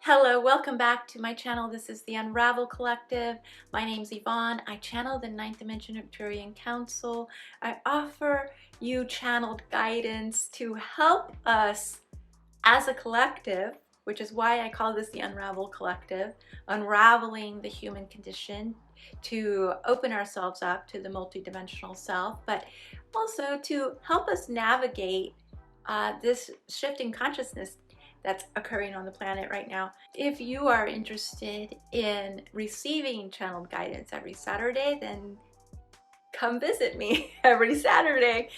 Hello, welcome back to my channel. This is the Unravel Collective. My name's Yvonne. I channel the Ninth Dimension Arcturian Council. I offer you channeled guidance to help us as a collective, which is why I call this the Unravel Collective, unraveling the human condition to open ourselves up to the multidimensional self, but also to help us navigate this shift in consciousness that's occurring on the planet right now. If you are interested in receiving channeled guidance every Saturday, then come visit me every Saturday.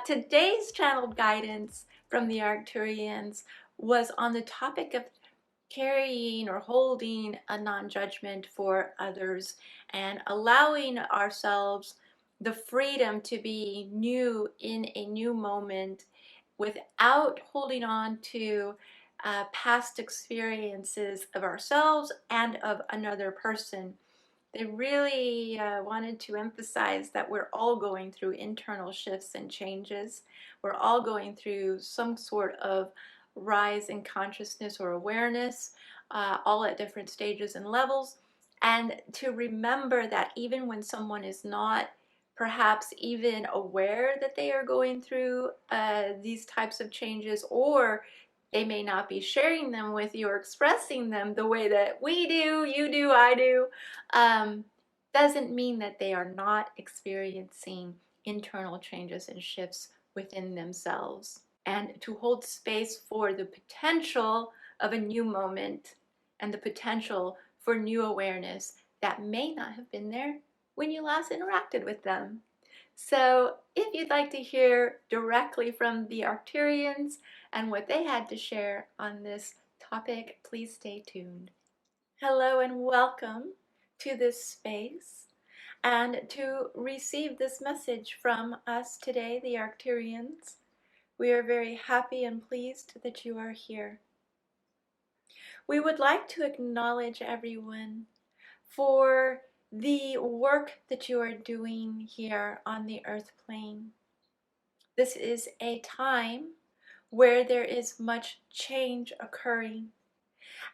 Today's channeled guidance from the Arcturians was on the topic of carrying or holding a non-judgment for others and allowing ourselves the freedom to be new in a new moment without holding on to past experiences of ourselves and of another person. They really wanted to emphasize that we're all going through internal shifts and changes. We're all going through some sort of rise in consciousness or awareness, all at different stages and levels. And to remember that even when someone is not perhaps even aware that they are going through these types of changes, or they may not be sharing them with you or expressing them the way that we do, you do, I do, doesn't mean that they are not experiencing internal changes and shifts within themselves. And to hold space for the potential of a new moment and the potential for new awareness that may not have been there when you last interacted with them. So if you'd like to hear directly from the Arcturians and what they had to share on this topic, please stay tuned. Hello and welcome to this space and to receive this message from us today, the Arcturians. We are very happy and pleased that you are here. We would like to acknowledge everyone for the work that you are doing here on the earth plane. This is a time where there is much change occurring.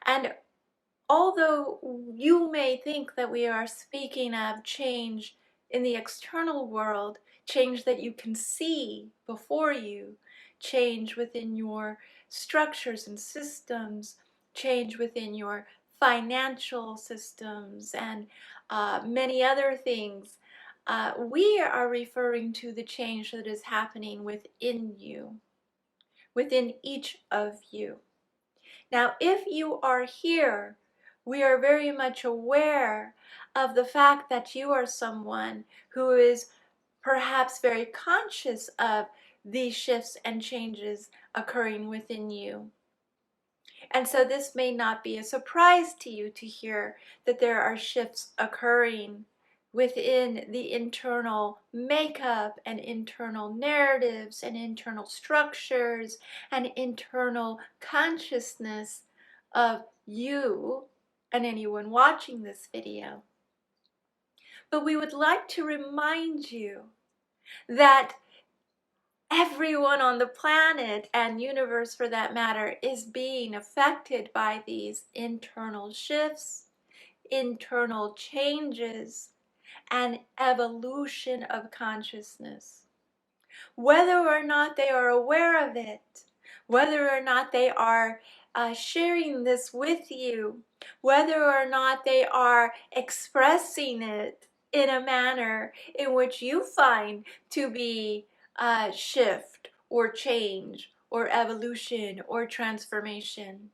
And although you may think that we are speaking of change in the external world, change that you can see before you, change within your structures and systems, change within your financial systems, and many other things, we are referring to the change that is happening within you, within each of you. Now, if you are here, we are very much aware of the fact that you are someone who is perhaps very conscious of these shifts and changes occurring within you. And so this may not be a surprise to you to hear that there are shifts occurring within the internal makeup and internal narratives and internal structures and internal consciousness of you and anyone watching this video. But we would like to remind you that everyone on the planet and universe, for that matter, is being affected by these internal shifts, internal changes, and evolution of consciousness. Whether or not they are aware of it, whether or not they are sharing this with you, whether or not they are expressing it in a manner in which you find to be shift or change or evolution or transformation.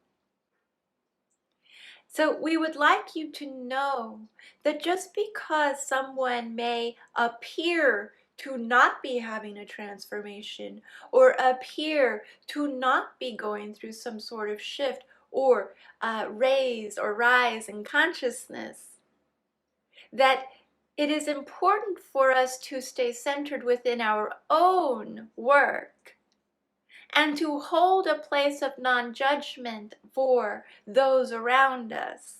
So we would like you to know that just because someone may appear to not be having a transformation or appear to not be going through some sort of shift or raise or rise in consciousness, that it is important for us to stay centered within our own work and to hold a place of non-judgment for those around us.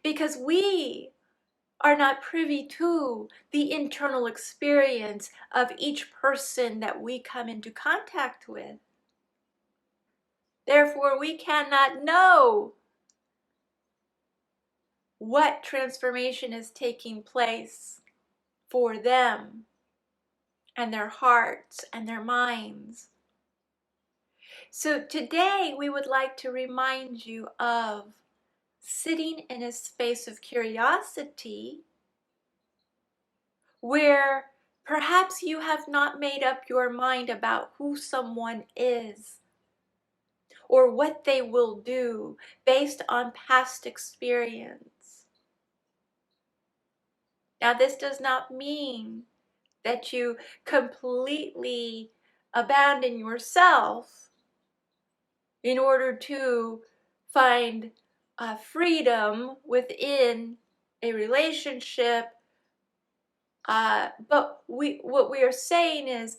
Because we are not privy to the internal experience of each person that we come into contact with. Therefore, we cannot know what transformation is taking place for them and their hearts and their minds. So today we would like to remind you of sitting in a space of curiosity where perhaps you have not made up your mind about who someone is or what they will do based on past experience. Now, this does not mean that you completely abandon yourself in order to find freedom within a relationship. But what we are saying is,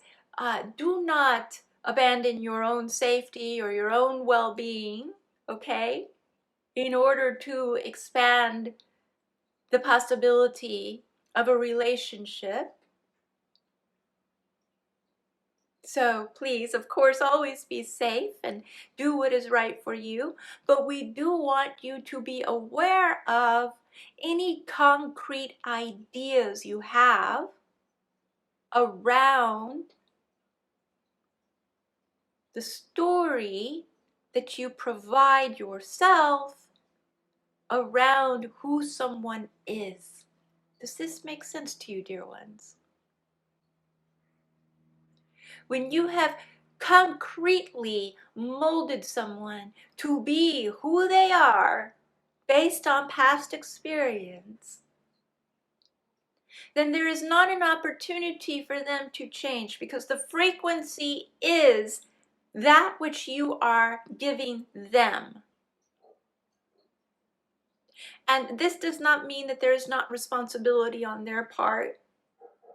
do not abandon your own safety or your own well-being, okay, in order to expand the possibility of a relationship. So please, of course, always be safe and do what is right for you. But we do want you to be aware of any concrete ideas you have around the story that you provide yourself around who someone is. Does this make sense to you, dear ones? When you have concretely molded someone to be who they are based on past experience, then there is not an opportunity for them to change, because the frequency is that which you are giving them. And this does not mean that there is not responsibility on their part.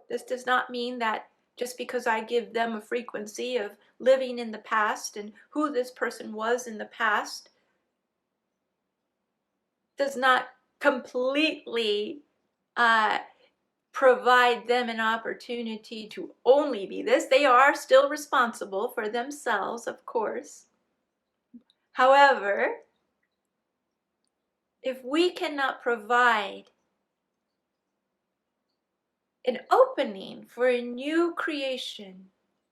This does not mean that just because I give them a frequency of living in the past and who this person was in the past does not completely provide them an opportunity to only be this. They are still responsible for themselves, of course. However, if we cannot provide an opening for a new creation,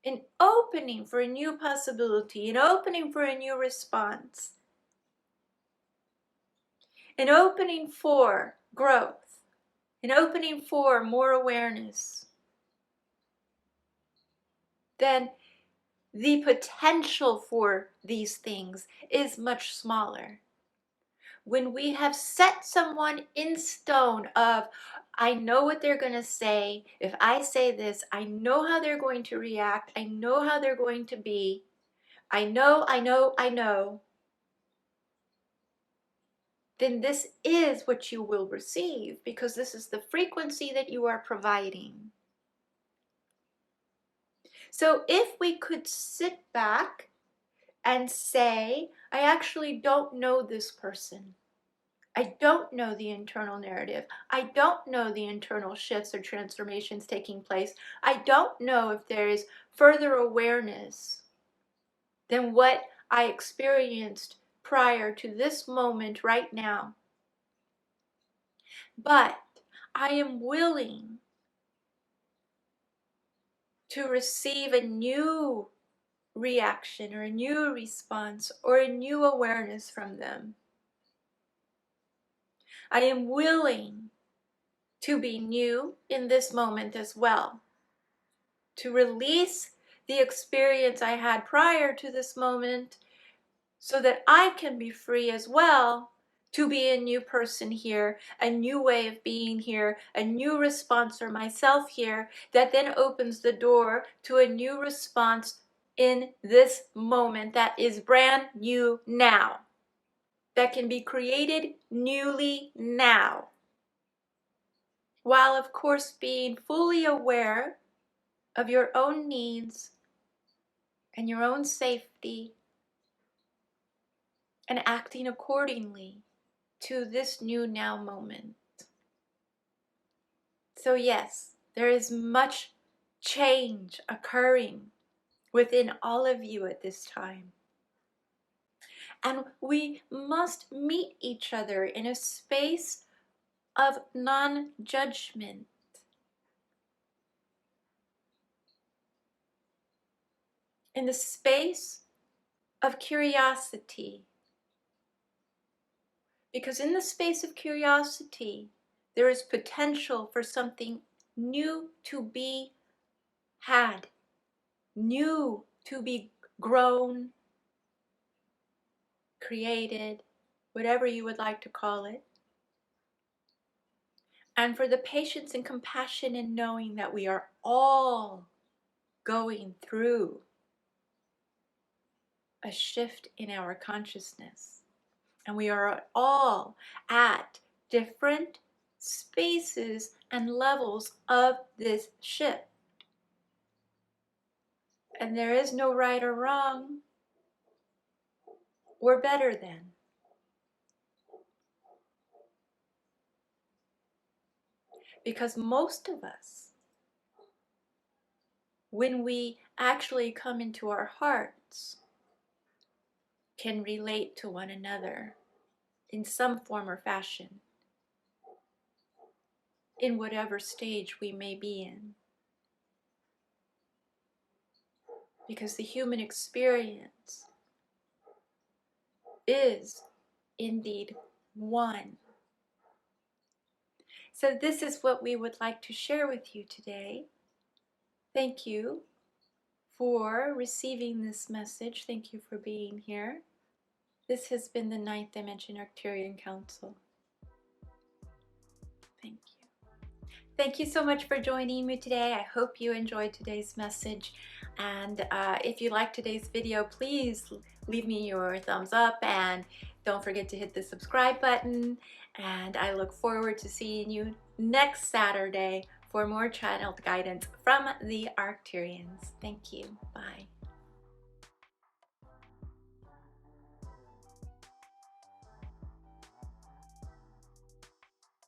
an opening for a new possibility, an opening for a new response, an opening for growth, an opening for more awareness, then the potential for these things is much smaller. When we have set someone in stone of, I know what they're going to say. If I say this, I know how they're going to react. I know how they're going to be. I know. Then this is what you will receive, because this is the frequency that you are providing. So if we could sit back and say, I actually don't know this person. I don't know the internal narrative. I don't know the internal shifts or transformations taking place. I don't know if there is further awareness than what I experienced prior to this moment right now. But I am willing to receive a new reaction or a new response or a new awareness from them. I am willing to be new in this moment as well, to release the experience I had prior to this moment so that I can be free as well to be a new person here, a new way of being here, a new response for myself here that then opens the door to a new response in this moment that is brand new now, that can be created newly now, while of course being fully aware of your own needs and your own safety and acting accordingly to this new now moment. So yes, there is much change occurring within all of you at this time. And we must meet each other in a space of non-judgment. In the space of curiosity. Because in the space of curiosity, there is potential for something new to be had, new to be grown, created, whatever you would like to call it. And for the patience and compassion in knowing that we are all going through a shift in our consciousness. And we are all at different spaces and levels of this shift. And there is no right or wrong. We're better than. Because most of us, when we actually come into our hearts, can relate to one another in some form or fashion, in whatever stage we may be in. Because the human experience is indeed one. So this is what we would like to share with you today. Thank you for receiving this message. Thank you for being here. This has been the Ninth Dimension Arcturian Council. Thank you. Thank you so much for joining me today. I hope you enjoyed today's message. And if you liked today's video, please leave me your thumbs up and don't forget to hit the subscribe button. And I look forward to seeing you next Saturday for more channeled guidance from the Arcturians. Thank you. Bye.